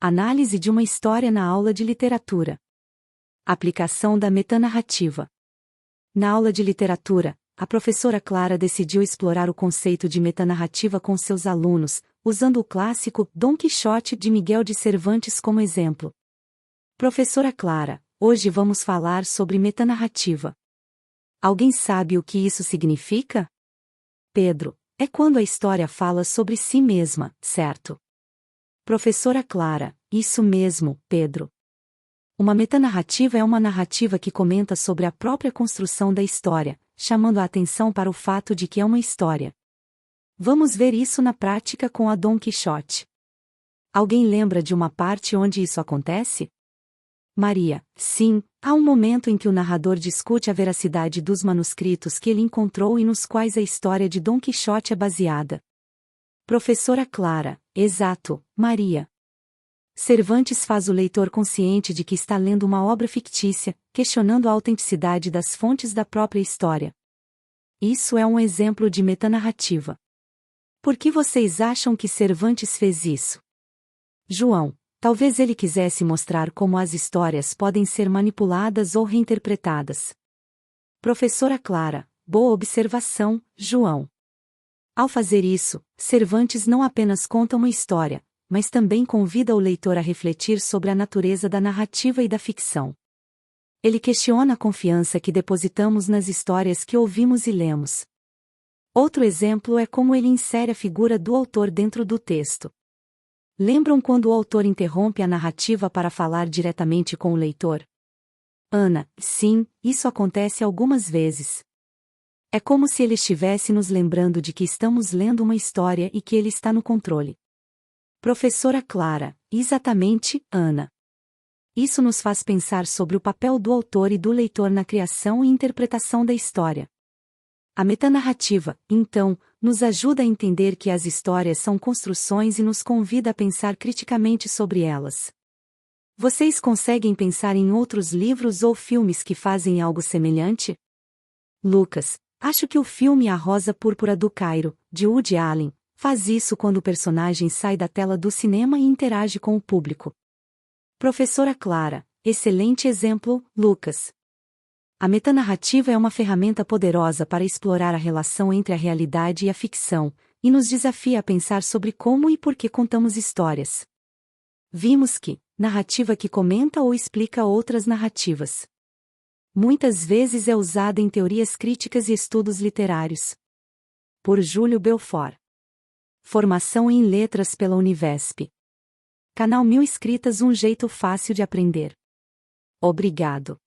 Análise de uma história na aula de literatura. Aplicação da metanarrativa. Na aula de literatura, a professora Clara decidiu explorar o conceito de metanarrativa com seus alunos, usando o clássico Dom Quixote de Miguel de Cervantes como exemplo. Professora Clara, hoje vamos falar sobre metanarrativa. Alguém sabe o que isso significa? Pedro, é quando a história fala sobre si mesma, certo? Professora Clara, isso mesmo, Pedro. Uma metanarrativa é uma narrativa que comenta sobre a própria construção da história, chamando a atenção para o fato de que é uma história. Vamos ver isso na prática com a Dom Quixote. Alguém lembra de uma parte onde isso acontece? Maria, sim, há um momento em que o narrador discute a veracidade dos manuscritos que ele encontrou e nos quais a história de Dom Quixote é baseada. Professora Clara, exato, Maria. Cervantes faz o leitor consciente de que está lendo uma obra fictícia, questionando a autenticidade das fontes da própria história. Isso é um exemplo de metanarrativa. Por que vocês acham que Cervantes fez isso? João, talvez ele quisesse mostrar como as histórias podem ser manipuladas ou reinterpretadas. Professora Clara, boa observação, João. Ao fazer isso, Cervantes não apenas conta uma história, mas também convida o leitor a refletir sobre a natureza da narrativa e da ficção. Ele questiona a confiança que depositamos nas histórias que ouvimos e lemos. Outro exemplo é como ele insere a figura do autor dentro do texto. Lembram quando o autor interrompe a narrativa para falar diretamente com o leitor? Ana, sim, isso acontece algumas vezes. É como se ele estivesse nos lembrando de que estamos lendo uma história e que ele está no controle. Professora Clara, exatamente, Ana. Isso nos faz pensar sobre o papel do autor e do leitor na criação e interpretação da história. A metanarrativa, então, nos ajuda a entender que as histórias são construções e nos convida a pensar criticamente sobre elas. Vocês conseguem pensar em outros livros ou filmes que fazem algo semelhante? Lucas, acho que o filme A Rosa Púrpura do Cairo, de Woody Allen, faz isso quando o personagem sai da tela do cinema e interage com o público. Professora Clara, excelente exemplo, Lucas. A metanarrativa é uma ferramenta poderosa para explorar a relação entre a realidade e a ficção, e nos desafia a pensar sobre como e por que contamos histórias. Vimos que, narrativa que comenta ou explica outras narrativas. Muitas vezes é usada em teorias críticas e estudos literários. Por Júlio Belfort. Formação em Letras pela Univesp. Canal 1000 inscritas, um jeito fácil de aprender. Obrigado.